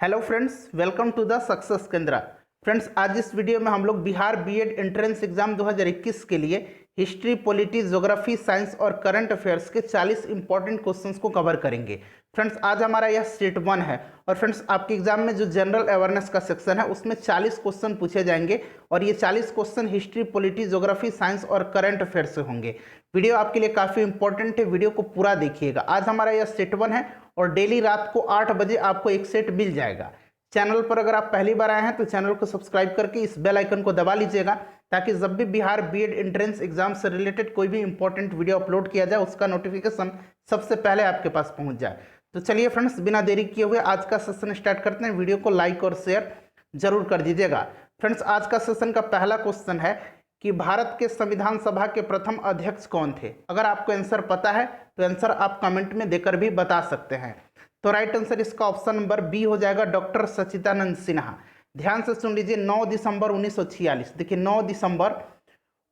Hello friends, welcome to the success Kendra. Friends, आज इस video में हम लोग बिहार बीएड एंट्रेंस एग्जाम 2021 के लिए हिस्ट्री, पॉलिटी, ज्योग्राफी, साइंस और करंट अफेयर्स के 40 इंपॉर्टेंट क्वेश्चंस को कवर करेंगे। फ्रेंड्स, आज हमारा यह सेट 1 है और फ्रेंड्स आपके एग्जाम में जो जनरल अवेयरनेस का सेक्शन है उसमें 40 क्वेश्चन पूछे जाएंगे और ये 40 question history, polity, geography, science और करंट अफेयर्स से होंगे। वीडियो आपके लिए काफ़ी इंपॉर्टेंट है, वीडियो को पूरा देखिएगा। आज हमारा यह सेट 1 है और डेली रात को 8 बजे आपको एक सेट मिल जाएगा। चैनल पर अगर आप पहली बार आए हैं तो चैनल को सब्सक्राइब करके इस बेल आइकन को दबा लीजिएगा ताकि जब भी बिहार बीएड एंट्रेंस एग्जाम से रिलेटेड कोई भी इंपॉर्टेंट वीडियो अपलोड किया जाए उसका नोटिफिकेशन सबसे पहले आपके पास पहुंच जाए। तो चलिए फ्रेंड्स, बिना देरी किए हुए आज का सेशन स्टार्ट करते हैं। वीडियो को लाइक और शेयर जरूर कर दीजिएगा। फ्रेंड्स, आज का सेशन का पहला क्वेश्चन है कि भारत के संविधान सभा के प्रथम अध्यक्ष कौन थे। अगर आपको आंसर पता है तो आंसर आप कमेंट में देकर भी बता सकते हैं। तो राइट आंसर इसका ऑप्शन नंबर बी हो जाएगा, डॉक्टर सच्चिदानंद सिन्हा। ध्यान से सुन लीजिए, 9 दिसंबर 1946, देखिए 9 दिसंबर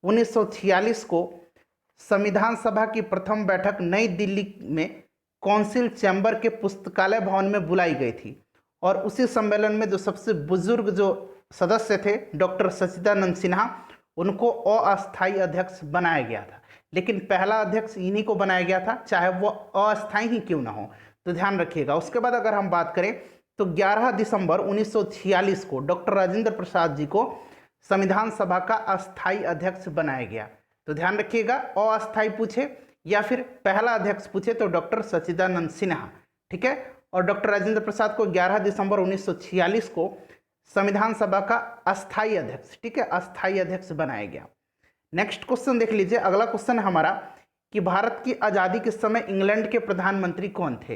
1946 को संविधान सभा की प्रथम बैठक नई दिल्ली में काउंसिल चैम्बर के पुस्तकालय भवन में बुलाई गई थी और उसी सम्मेलन में जो सबसे बुजुर्ग जो सदस्य थे डॉक्टर सच्चिदानंद सिन्हा, उनको अस्थायी अध्यक्ष बनाया गया था। लेकिन पहला अध्यक्ष इन्हीं को बनाया गया था, चाहे वो अस्थायी ही क्यों ना हो, तो ध्यान रखिएगा। उसके बाद अगर हम बात करें तो 11 दिसंबर 1946 को डॉक्टर राजेंद्र प्रसाद जी को संविधान सभा का अस्थायी अध्यक्ष बनाया गया। तो ध्यान रखिएगा, अस्थायी पूछे या फिर पहला अध्यक्ष पूछे तो डॉक्टर सच्चिदानंद सिन्हा, ठीक है। और डॉक्टर राजेंद्र प्रसाद को 11 दिसंबर 1946 को संविधान सभा का अस्थायी अध्यक्ष, ठीक है, अस्थायी अध्यक्ष बनाया गया। नेक्स्ट क्वेश्चन देख लीजिए। अगला क्वेश्चन है हमारा कि भारत की आज़ादी के समय इंग्लैंड के प्रधानमंत्री कौन थे।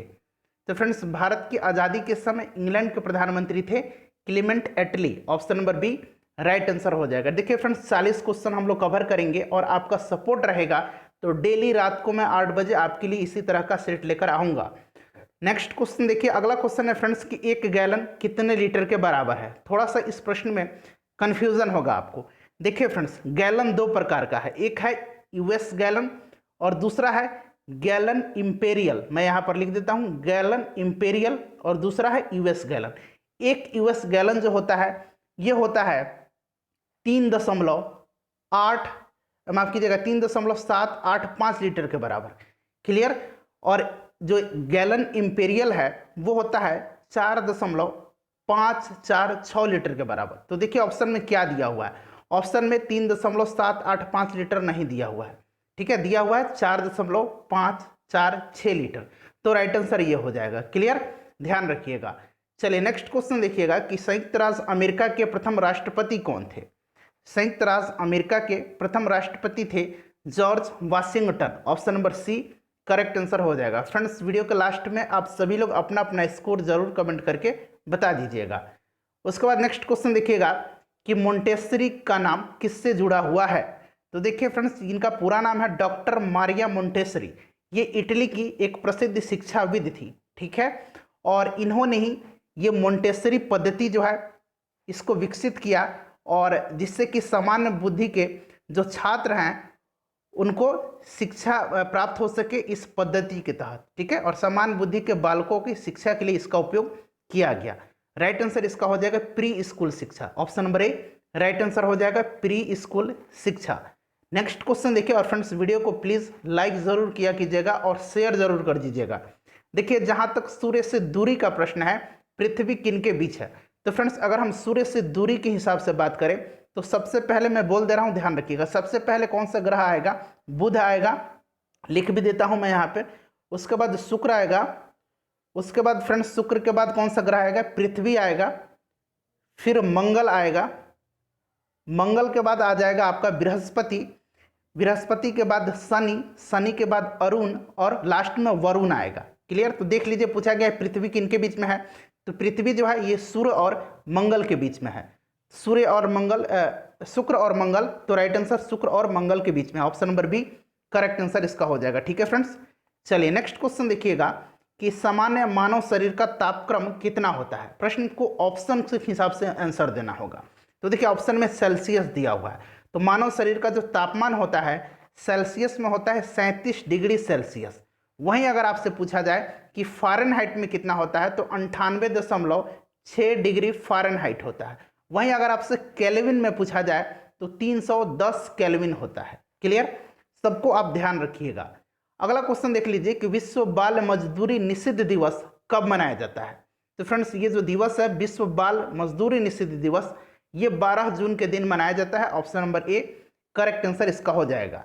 तो फ्रेंड्स, भारत की आज़ादी के समय इंग्लैंड के प्रधानमंत्री थे Clement Attlee. Option number B right answer हो जाएगा। देखिए फ्रेंड्स, 40 क्वेश्चन हम लोग कवर करेंगे और आपका सपोर्ट रहेगा तो डेली रात को मैं 8 बजे आपके लिए इसी तरह का सेट लेकर आऊँगा। नेक्स्ट क्वेश्चन देखिए। अगला क्वेश्चन है फ्रेंड्स कि 1 गैलन कितने लीटर के बराबर है। थोड़ा सा इस प्रश्न में कन्फ्यूजन होगा आपको। देखिए फ्रेंड्स, गैलन दो प्रकार का है, एक है यूएस गैलन और दूसरा है गैलन इंपेरियल। मैं यहाँ पर लिख देता हूँ गैलन इंपेरियल और दूसरा है यूएस गैलन। एक यूएस गैलन जो होता है ये होता है 3.8, माफ कीजिएगा 3.785 लीटर के बराबर, क्लियर। और जो गैलन इंपेरियल है वो होता है 4.546 लीटर के बराबर। तो देखिए ऑप्शन में क्या दिया हुआ है, ऑप्शन में 3.785 लीटर नहीं दिया हुआ है, ठीक है, दिया हुआ है 4.546 लीटर। तो राइट आंसर ये हो जाएगा, क्लियर, ध्यान रखिएगा। चलिए नेक्स्ट क्वेश्चन देखिएगा कि संयुक्त राज्य अमेरिका के प्रथम राष्ट्रपति कौन थे। संयुक्त राज्य अमेरिका के प्रथम राष्ट्रपति थे George Washington. Option number C correct answer हो जाएगा। फ्रेंड्स, वीडियो के लास्ट में आप सभी लोग अपना अपना स्कोर जरूर कमेंट करके बता दीजिएगा। उसके बाद नेक्स्ट क्वेश्चन देखिएगा कि मोंटेसरी का नाम किससे जुड़ा हुआ है। तो देखिए फ्रेंड्स, इनका पूरा नाम है डॉक्टर मारिया मोंटेसरी। ये इटली की एक प्रसिद्ध शिक्षाविद थी, ठीक है, और इन्होंने ही ये मोंटेसरी पद्धति जो है इसको विकसित किया और जिससे कि सामान्य बुद्धि के जो छात्र हैं उनको शिक्षा प्राप्त हो सके इस पद्धति के तहत, ठीक है, और सामान्य बुद्धि के बालकों की शिक्षा के लिए इसका उपयोग किया गया। राइट आंसर इसका हो जाएगा प्री स्कूल शिक्षा। Option number A right answer हो जाएगा प्री स्कूल शिक्षा। नेक्स्ट क्वेश्चन देखिए। और फ्रेंड्स, वीडियो को प्लीज लाइक जरूर किया कीजिएगा और शेयर जरूर कर दीजिएगा। देखिए, जहां तक सूर्य से दूरी का प्रश्न है, पृथ्वी किन के बीच है। तो फ्रेंड्स, अगर हम सूर्य से दूरी के हिसाब से बात करें तो सबसे पहले मैं बोल दे रहा हूं, ध्यान रखिएगा, सबसे पहले कौन सा ग्रह आएगा, बुध आएगा, लिख भी देता हूं मैं यहाँ पे। उसके बाद शुक्र आएगा, उसके बाद फ्रेंड्स शुक्र के बाद कौन सा ग्रह आएगा, पृथ्वी आएगा, फिर मंगल आएगा, मंगल के बाद आ जाएगा आपका बृहस्पति, बृहस्पति के बाद शनि, शनि के बाद अरुण और लास्ट में वरुण आएगा, क्लियर। तो देख लीजिए, पूछा गया है पृथ्वी किनके बीच में है, तो पृथ्वी जो है ये सूर्य और मंगल के बीच में है, सूर्य और मंगल, शुक्र और मंगल। तो राइट आंसर शुक्र और मंगल के बीच में, option number B correct answer इसका हो जाएगा, ठीक है फ्रेंड्स। चलिए नेक्स्ट क्वेश्चन देखिएगा कि सामान्य मानव शरीर का तापक्रम कितना होता है। प्रश्न को ऑप्शन के हिसाब से आंसर देना होगा। तो देखिए ऑप्शन में सेल्सियस दिया हुआ है, तो मानव शरीर का जो तापमान होता है सेल्सियस में होता है 37 डिग्री सेल्सियस। वहीं अगर आपसे पूछा जाए कि फ़ारेनहाइट में कितना होता है तो 98 6 डिग्री फ़ारेनहाइट होता है। वहीं अगर आपसे केल्विन में पूछा जाए तो 310 केल्विन होता है। क्लियर, सबको आप ध्यान रखिएगा। अगला क्वेश्चन देख लीजिए कि विश्व बाल मजदूरी निषिद्ध दिवस कब मनाया जाता है। तो फ्रेंड्स ये जो दिवस है विश्व बाल मजदूरी निषिद्ध दिवस, ये 12 जून के दिन मनाया जाता है। Option number A correct answer इसका हो जाएगा।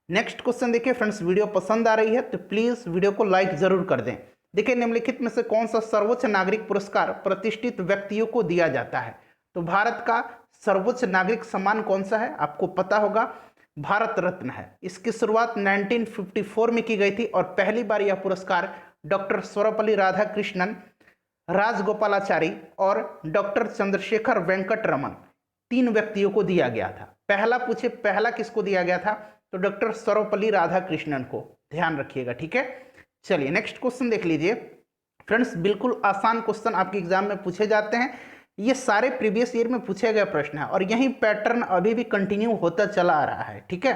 नेक्स्ट क्वेश्चन देखिए फ्रेंड्स, वीडियो पसंद आ रही है तो प्लीज वीडियो को लाइक जरूर कर दें। देखिए निम्नलिखित में से कौन सा सर्वोच्च नागरिक पुरस्कार प्रतिष्ठित व्यक्तियों को दिया जाता है। तो भारत का सर्वोच्च नागरिक सम्मान कौन सा है, आपको पता होगा, भारत रत्न है। इसकी शुरुआत 1954 में की गई थी और पहली बार यह पुरस्कार डॉक्टर सर्वपल्ली राधाकृष्णन, राजगोपालाचारी और डॉक्टर चंद्रशेखर वेंकट रमन 3 व्यक्तियों को दिया गया था। पहला पूछे पहला किसको दिया गया था, तो डॉक्टर सर्वपल्ली राधाकृष्णन को, ध्यान रखिएगा। ठीक है, चलिए नेक्स्ट क्वेश्चन देख लीजिए फ्रेंड्स, बिल्कुल आसान क्वेश्चन आपके एग्जाम में पूछे जाते हैं। ये सारे प्रीवियस ईयर में पूछे गए प्रश्न है और यही पैटर्न अभी भी कंटिन्यू होता चला आ रहा है। ठीक है,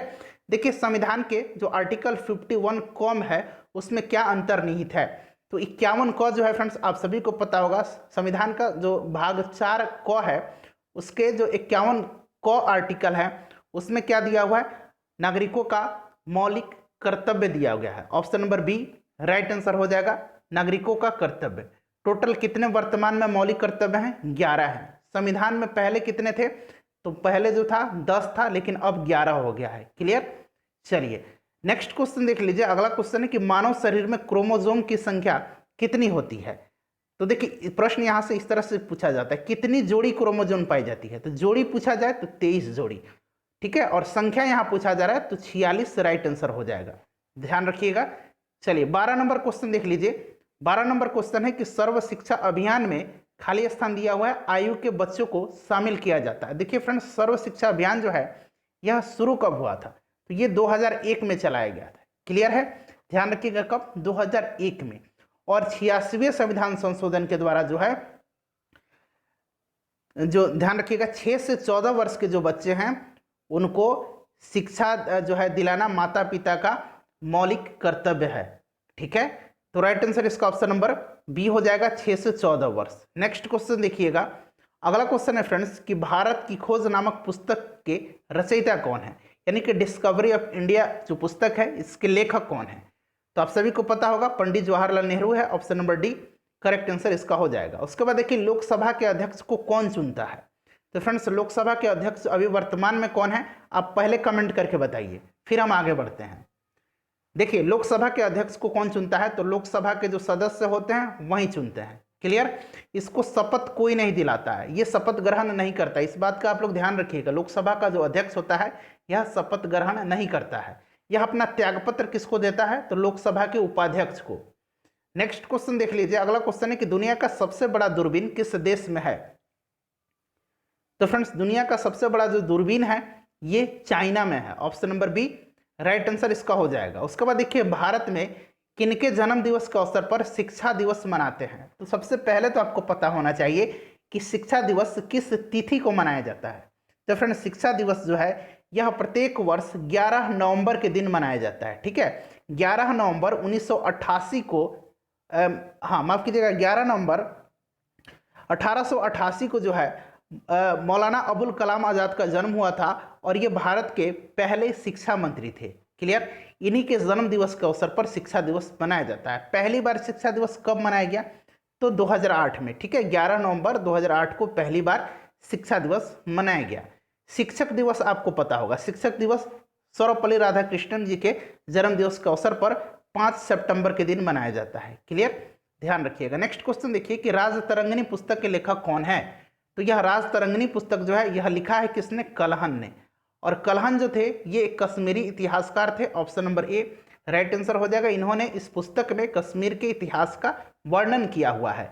देखिए संविधान के जो आर्टिकल 51 कॉम है उसमें क्या अंतर्निहित है। तो 51 क जो है फ्रेंड्स आप सभी को पता होगा, संविधान का जो भाग 4 क है उसके जो 51 क आर्टिकल है उसमें क्या दिया हुआ है, नागरिकों का मौलिक कर्तव्य दिया गया है। Option number B right answer हो जाएगा, नागरिकों का कर्तव्य। टोटल कितने वर्तमान में मौलिक कर्तव्य हैं, 11 हैं। संविधान में पहले कितने थे, तो पहले जो था 10 था लेकिन अब 11 हो गया है। क्लियर, चलिए नेक्स्ट क्वेश्चन देख लीजिए। अगला क्वेश्चन है कि मानव शरीर में क्रोमोसोम की संख्या कितनी होती है। तो देखिए प्रश्न यहां से इस तरह से पूछा जाता है, कितनी जोड़ी क्रोमोसोम पाई जाती है। तो जोड़ी पूछा जाए तो 23 जोड़ी। ठीक है, और संख्या यहां पूछा जा रहा है तो 46 राइट आंसर हो जाएगा, ध्यान रखिएगा। चलिए 12 नंबर क्वेश्चन देख लीजिए। 12 नंबर क्वेश्चन है कि सर्व शिक्षा अभियान में खाली स्थान दिया हुआ है, आयु के बच्चों को शामिल किया जाता है। देखिए फ्रेंड्स सर्व शिक्षा अभियान जो है यह शुरू कब हुआ था, तो ये 2001 में चलाया गया था। क्लियर है, ध्यान रखिएगा कब, 2001 में। और 86वें संविधान संशोधन के द्वारा जो है, जो ध्यान रखिएगा 6 से 14 वर्ष के जो बच्चे हैं उनको शिक्षा जो है दिलाना माता पिता का मौलिक कर्तव्य है। ठीक है, तो राइट आंसर इसका ऑप्शन नंबर बी हो जाएगा, 6 से 14 वर्ष। नेक्स्ट क्वेश्चन देखिएगा। अगला क्वेश्चन है फ्रेंड्स कि भारत की खोज नामक पुस्तक के रचयिता कौन है, यानी कि डिस्कवरी ऑफ इंडिया जो पुस्तक है इसके लेखक कौन है। तो आप सभी को पता होगा पंडित जवाहरलाल नेहरू है। Option number D correct answer इसका हो जाएगा। उसके बाद देखिए लोकसभा के अध्यक्ष को कौन चुनता है। तो फ्रेंड्स लोकसभा के अध्यक्ष अभी वर्तमान में कौन है, आप पहले कमेंट करके बताइए, फिर हम आगे बढ़ते हैं। देखिए लोकसभा के अध्यक्ष को कौन चुनता है, तो लोकसभा के जो सदस्य होते हैं वही चुनते हैं। क्लियर, इसको शपथ कोई नहीं दिलाता है, ये शपथ ग्रहण नहीं करता। इस बात का आप लोग ध्यान रखिएगा, लोकसभा का जो अध्यक्ष होता है यह शपथ ग्रहण नहीं करता है। यह अपना त्यागपत्र किसको देता है, तो लोकसभा के उपाध्यक्ष को। नेक्स्ट क्वेश्चन देख लीजिए। अगला क्वेश्चन है कि दुनिया का सबसे बड़ा दूरबीन किस देश में है। तो फ्रेंड्स दुनिया का सबसे बड़ा जो दूरबीन है ये चाइना में है। Option number B right answer इसका हो जाएगा। उसके बाद देखिए भारत में किनके जन्म दिवस के अवसर पर शिक्षा दिवस मनाते हैं। तो सबसे पहले तो आपको पता होना चाहिए कि शिक्षा दिवस किस तिथि को मनाया जाता है। तो फ्रेंड्स शिक्षा दिवस जो है यह प्रत्येक वर्ष 11 नवंबर के दिन मनाया जाता है। ठीक है, 11 नवंबर 1988 को माफ कीजिएगा 11 नवंबर 1888 को जो है मौलाना अबुल कलाम आज़ाद का जन्म हुआ था और ये भारत के पहले शिक्षा मंत्री थे। क्लियर, इन्हीं के जन्म दिवस के अवसर पर शिक्षा दिवस मनाया जाता है। पहली बार शिक्षा दिवस कब मनाया गया, तो 2008 में। ठीक है, 11 नवंबर 2008 को पहली बार शिक्षा दिवस मनाया गया। शिक्षक दिवस आपको पता होगा, शिक्षक दिवस सर्वपल्ली राधाकृष्णन जी के जन्म दिवस के अवसर पर 5 सितंबर के दिन मनाया जाता है। क्लियर, ध्यान रखिएगा। नेक्स्ट क्वेश्चन देखिए कि राजतरंगिणी पुस्तक के लेखक कौन है। तो यह राजतरंगिणी पुस्तक जो है यह लिखा है किसने, कलहन ने। और कलहन जो थे ये एक कश्मीरी इतिहासकार थे। Option number A right answer हो जाएगा। इन्होंने इस पुस्तक में कश्मीर के इतिहास का वर्णन किया हुआ है।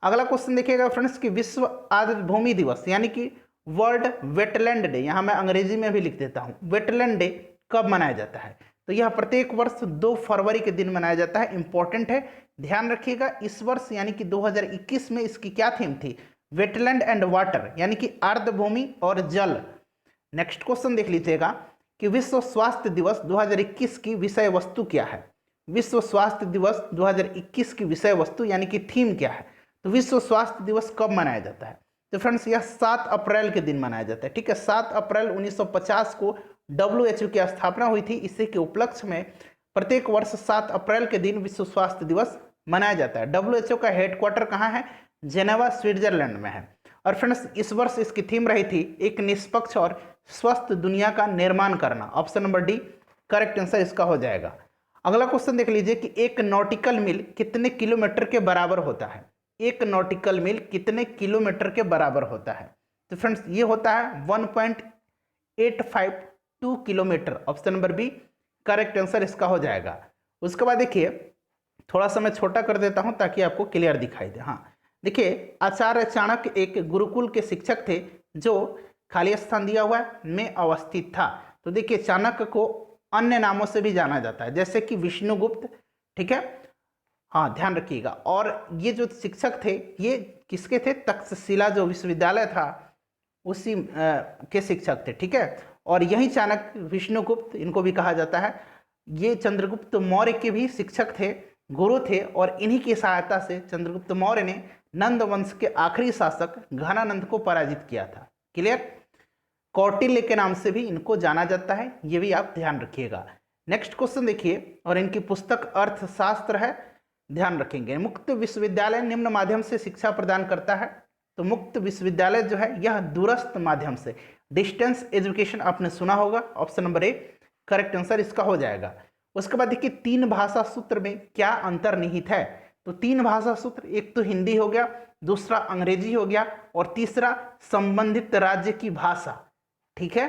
अगला क्वेश्चन देखिएगा फ्रेंड्स कि विश्व आर्द्र भूमि दिवस यानी कि वर्ल्ड वेटलैंड डे, यहाँ मैं अंग्रेजी में भी लिख देता हूँ, वेटलैंड डे कब मनाया जाता है। तो यह प्रत्येक वर्ष 2 फरवरी के दिन मनाया जाता है। इंपॉर्टेंट है, ध्यान रखिएगा। इस वर्ष यानी कि 2021 में इसकी क्या थीम थी, वेटलैंड एंड वाटर, यानी कि आर्द्र भूमि और जल। नेक्स्ट क्वेश्चन देख लीजिएगा कि विश्व स्वास्थ्य दिवस 2021 की विषय वस्तु क्या है। विश्व स्वास्थ्य दिवस 2021 की विषय वस्तु यानी कि थीम क्या है। तो विश्व स्वास्थ्य दिवस कब मनाया जाता है? तो फ्रेंड्स यह 7 अप्रैल के दिन मनाया जाता है। ठीक है, 7 अप्रैल 1950 को WHO की स्थापना हुई थी। इसी के उपलक्ष्य में प्रत्येक वर्ष 7 अप्रैल के दिन विश्व स्वास्थ्य दिवस मनाया जाता है। WHO का हेडक्वार्टर कहाँ है? जेनेवा, स्विट्जरलैंड में है। और फ्रेंड्स इस वर्ष इसकी थीम रही थी एक निष्पक्ष और स्वस्थ दुनिया का निर्माण करना। Option number D correct answer इसका हो जाएगा। अगला क्वेश्चन देख लीजिए कि एक नॉटिकल मील कितने किलोमीटर के बराबर होता है? एक नॉटिकल मील कितने किलोमीटर के बराबर होता है? तो फ्रेंड्स ये होता है 1.852 kilometre. Option number B correct answer इसका हो जाएगा। उसके बाद देखिए थोड़ा सा मैं छोटा कर देता हूं ताकि आपको क्लियर दिखाई दे। हाँ देखिए, आचार्य चाणक्य एक गुरुकुल के शिक्षक थे जो खाली स्थान दिया हुआ में अवस्थित था। तो देखिए चाणक्य को अन्य नामों से भी जाना जाता है, जैसे कि विष्णुगुप्त। ठीक है, हाँ ध्यान रखिएगा। और ये जो शिक्षक थे ये किसके थे? तक्षशिला जो विश्वविद्यालय था उसी के शिक्षक थे। ठीक है, और यही चाणक्य, विष्णुगुप्त इनको भी कहा जाता है, ये चंद्रगुप्त मौर्य के भी शिक्षक थे, गुरु थे। और इन्हीं की सहायता से चंद्रगुप्त मौर्य ने नंद वंश के आखिरी शासक घनानंद को पराजित किया था। क्लियर? कौटिल्य के नाम से भी इनको जाना जाता है, ये भी आप ध्यान रखिएगा। नेक्स्ट क्वेश्चन देखिए, और इनकी पुस्तक अर्थशास्त्र है, ध्यान रखेंगे। मुक्त विश्वविद्यालय निम्न माध्यम से शिक्षा प्रदान करता है। तो मुक्त विश्वविद्यालय जो है यह दूरस्थ माध्यम से, डिस्टेंस एजुकेशन आपने सुना होगा। Option number A correct answer इसका हो जाएगा। उसके बाद देखिए 3 भाषा सूत्र में क्या अंतर्निहित है? तो 3 भाषा सूत्र, एक तो हिंदी हो गया, दूसरा अंग्रेजी हो गया, और तीसरा संबंधित राज्य की भाषा। ठीक है,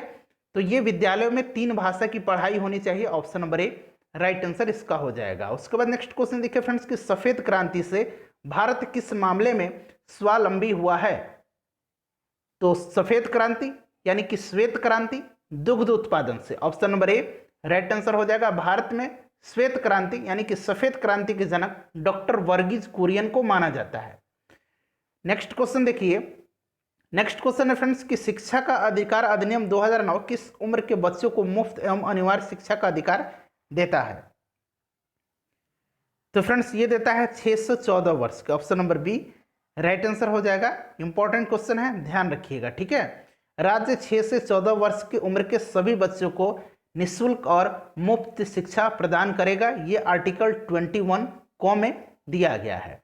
तो ये विद्यालयों में 3 भाषा की पढ़ाई होनी चाहिए। Option number A right answer इसका हो जाएगा। उसके बाद नेक्स्ट क्वेश्चन देखिए फ्रेंड्स कि सफेद क्रांति से भारत किस मामले में स्वावलंबी हुआ है? तो सफेद क्रांति यानी कि श्वेत क्रांति दुग्ध उत्पादन से। Option number A right answer हो जाएगा। भारत में श्वेत क्रांति यानी कि सफेद क्रांति के जनक डॉक्टर वर्गीज कुरियन को माना जाता है। नेक्स्ट क्वेश्चन देखिए, नेक्स्ट क्वेश्चन है फ्रेंड्स कि शिक्षा का अधिकार अधिनियम 2009 किस उम्र के बच्चों को मुफ्त एवं अनिवार्य शिक्षा का अधिकार देता है? तो फ्रेंड्स ये देता है 6 से 14 वर्ष के। Option number B right answer हो जाएगा। इंपॉर्टेंट क्वेश्चन है, ध्यान रखिएगा। ठीक है, राज्य 6 से 14 वर्ष की उम्र के सभी बच्चों को निःशुल्क और मुफ्त शिक्षा प्रदान करेगा। ये आर्टिकल 21 क में दिया गया है,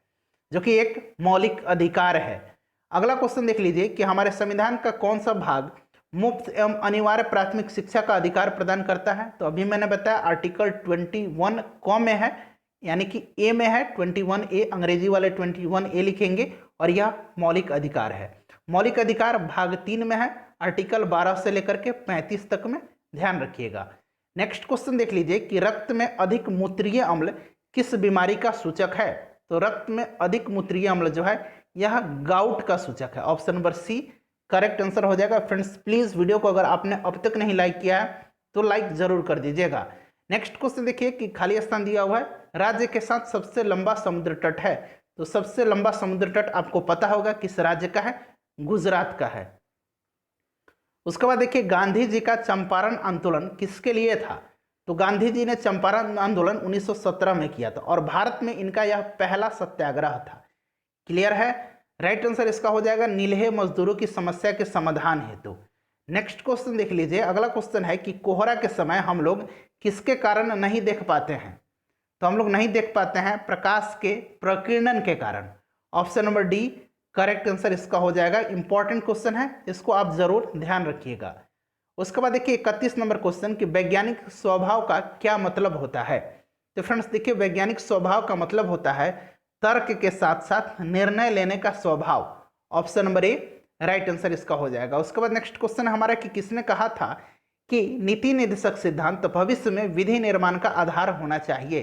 जो कि एक मौलिक अधिकार है। अगला क्वेश्चन देख लीजिए कि हमारे संविधान का कौन सा भाग मुफ्त एवं अनिवार्य प्राथमिक शिक्षा का अधिकार प्रदान करता है? तो अभी मैंने बताया आर्टिकल 21 क में है, यानी कि ए में है 21 ए, अंग्रेजी वाले 21 ए लिखेंगे, और यह मौलिक अधिकार है। मौलिक अधिकार भाग 3 में है, आर्टिकल 12 से लेकर के 35 तक में, ध्यान रखिएगा। नेक्स्ट क्वेश्चन देख लीजिए कि रक्त में अधिक मूत्रीय अम्ल किस बीमारी का सूचक है? तो रक्त में अधिक मूत्रीय अम्ल जो है यह गाउट का सूचक है। Option number C correct answer हो जाएगा। फ्रेंड्स प्लीज वीडियो को अगर आपने अब तक नहीं लाइक किया है तो लाइक जरूर कर दीजिएगा। नेक्स्ट क्वेश्चन देखिए कि खाली स्थान दिया हुआ है, राज्य के साथ सबसे लंबा समुद्र तट है। तो सबसे लंबा समुद्र तट आपको पता होगा किस राज्य का है? गुजरात का है। उसके बाद देखिए गांधी जी का चंपारण आंदोलन किसके लिए था? तो गांधी जी ने चंपारण आंदोलन 1917 में किया था, और भारत में इनका यह पहला सत्याग्रह था। क्लियर है? राइट आंसर इसका हो जाएगा नीलहे मजदूरों की समस्या के समाधान हेतु। नेक्स्ट क्वेश्चन देख लीजिए। अगला क्वेश्चन है कि कोहरा के समय हम लोग किसके कारण नहीं देख पाते हैं? तो हम लोग नहीं देख पाते हैं प्रकाश के प्रकीर्णन के कारण। Option number D correct answer इसका हो जाएगा। इंपॉर्टेंट क्वेश्चन है, इसको आप जरूर ध्यान रखिएगा। उसके बाद देखिए 31 नंबर क्वेश्चन कि वैज्ञानिक स्वभाव का क्या मतलब होता है? तो फ्रेंड्स देखिए वैज्ञानिक स्वभाव का मतलब होता है तर्क के साथ साथ निर्णय लेने का स्वभाव। Option number A right answer इसका हो जाएगा। उसके बाद नेक्स्ट क्वेश्चन हमारा कि किसने कहा था कि नीति निर्देशक सिद्धांत भविष्य में विधि निर्माण का आधार होना चाहिए?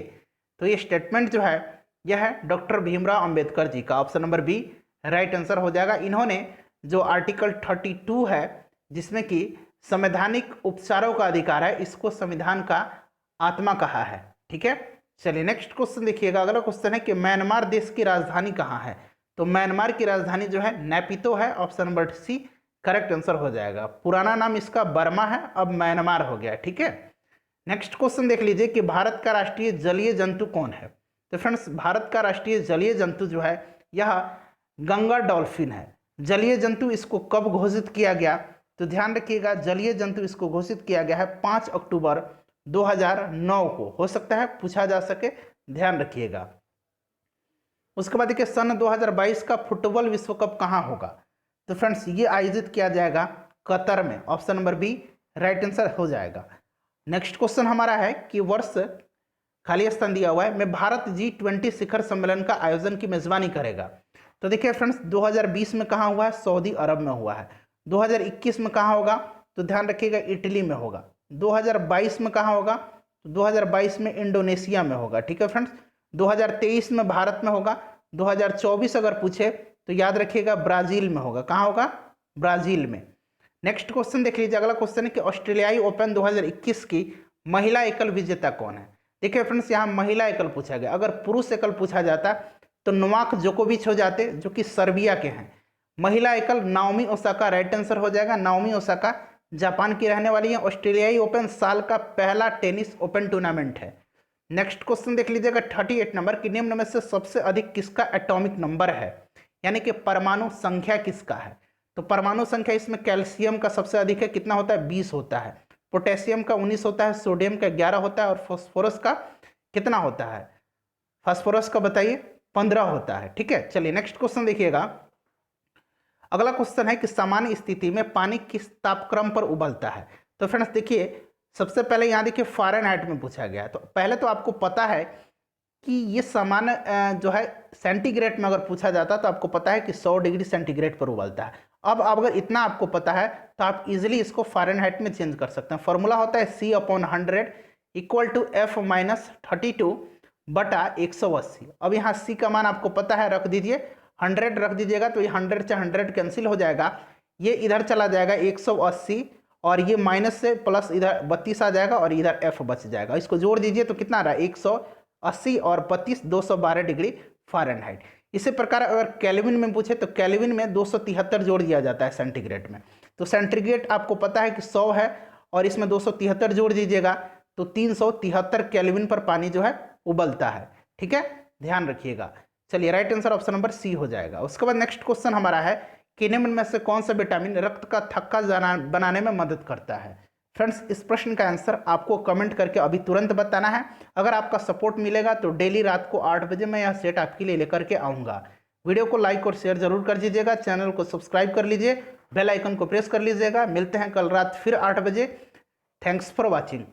तो ये स्टेटमेंट जो है यह है डॉक्टर भीमराव अंबेडकर जी का। Option number B right answer हो जाएगा। इन्होंने जो आर्टिकल 32 है जिसमें कि संवैधानिक उपचारों का अधिकार है, इसको संविधान का आत्मा कहा है। ठीक है, चलिए नेक्स्ट क्वेश्चन देखिएगा। अगला क्वेश्चन है कि म्यांमार देश की राजधानी कहाँ है? तो म्यांमार की राजधानी जो है नेपितो है। Option number C correct answer हो जाएगा। पुराना नाम इसका बर्मा है, अब म्यांमार हो गया। ठीक है, नेक्स्ट क्वेश्चन देख लीजिए कि भारत का राष्ट्रीय जलीय जंतु कौन है? तो फ्रेंड्स भारत का राष्ट्रीय जलीय जंतु जो है यह गंगा डॉल्फिन है। जलीय जंतु इसको कब घोषित किया गया, तो ध्यान रखिएगा जलीय जंतु इसको घोषित किया गया है 5 अक्टूबर 2009 को। हो सकता है पूछा जा सके, ध्यान रखिएगा। उसके बाद देखिए सन 2022 का फुटबॉल विश्व कप कहाँ होगा, तो फ्रेंड्स ये आयोजित किया जाएगा कतर में। Option number B right answer हो जाएगा। नेक्स्ट क्वेश्चन हमारा है कि वर्ष खाली स्थान दिया हुआ है में भारत G20 शिखर सम्मेलन का आयोजन की मेजबानी करेगा। तो देखिए फ्रेंड्स 2020 में कहाँ हुआ है, सऊदी अरब में हुआ है। 2021 में कहाँ होगा, तो ध्यान रखिएगा इटली में होगा। 2022 में कहाँ होगा, तो 2022 में इंडोनेशिया में होगा। ठीक है फ्रेंड्स, 2023 में भारत में होगा। 2024 अगर पूछे तो याद रखिएगा ब्राजील में होगा। कहाँ होगा, ब्राजील में। नेक्स्ट क्वेश्चन देख लीजिए, अगला क्वेश्चन है कि ऑस्ट्रेलियाई ओपन 2021 की महिला एकल विजेता कौन है। देखिए फ्रेंड्स यहाँ महिला एकल पूछा गया, अगर पुरुष एकल पूछा जाता तो नोवाक जोकोविच हो जाते जो कि सर्बिया के हैं। महिला एकल नाओमी ओसाका राइट आंसर हो जाएगा। नाओमी ओसाका जापान की रहने वाली है। ऑस्ट्रेलियाई ओपन साल का पहला टेनिस ओपन टूर्नामेंट है। नेक्स्ट क्वेश्चन देख लीजिएगा 38 नंबर की निम्न में से सबसे अधिक किसका एटॉमिक नंबर है, यानी कि परमाणु संख्या किसका है। तो परमाणु संख्या इसमें कैल्शियम का सबसे अधिक है, कितना होता है 20 होता है। पोटेशियम का 19 होता है, सोडियम का 11 होता है और फास्फोरस का कितना होता है, फास्फोरस का बताइए 15 होता है। ठीक है, चलिए नेक्स्ट क्वेश्चन देखिएगा। अगला क्वेश्चन है कि सामान्य स्थिति में पानी किस तापक्रम पर उबलता है। तो फ्रेंड्स देखिए सबसे पहले यहाँ देखिए फ़ारेनहाइट में पूछा गया है। तो पहले तो आपको पता है कि ये सामान्य जो है सेंटीग्रेड में अगर पूछा जाता तो आपको पता है कि 100 डिग्री सेंटीग्रेड पर उबलता है। अब अगर इतना आपको पता है तो आप इजीली इसको फ़ारेनहाइट में चेंज कर सकते हैं। फॉर्मूला होता है C/100 = F-32 बटा 180। अब यहाँ C का मान आपको पता है, रख दीजिए 100 रख दीजिएगा तो ये 100 से 100 कैंसिल हो जाएगा, ये इधर चला जाएगा 180 और ये माइनस से प्लस इधर 32 आ जाएगा और इधर F बच जाएगा। इसको जोड़ दीजिए तो कितना आ रहा है 180 और 32 212 डिग्री फ़ारेनहाइट। इसी प्रकार अगर केल्विन में पूछे तो केल्विन में 273 जोड़ दिया जाता है सेंटीग्रेड में। तो सेंटीग्रेड आपको पता है कि 100 है और इसमें 273 जोड़ दीजिएगा तो 373 केल्विन पर पानी जो है उबलता है। ठीक है, ध्यान रखिएगा। चलिए right answer option number C हो जाएगा। उसके बाद नेक्स्ट क्वेश्चन हमारा है कि निम्न में से कौन सा विटामिन रक्त का थक्का बनाने में मदद करता है। फ्रेंड्स इस प्रश्न का आंसर आपको कमेंट करके अभी तुरंत बताना है। अगर आपका सपोर्ट मिलेगा तो डेली रात को 8 बजे मैं यह सेट आपके लिए लेकर के आऊँगा। वीडियो को लाइक और शेयर जरूर कर दीजिएगा, चैनल को सब्सक्राइब कर लीजिए, बेल आइकन को प्रेस कर लीजिएगा। मिलते हैं कल रात फिर 8 बजे। Thanks for watching.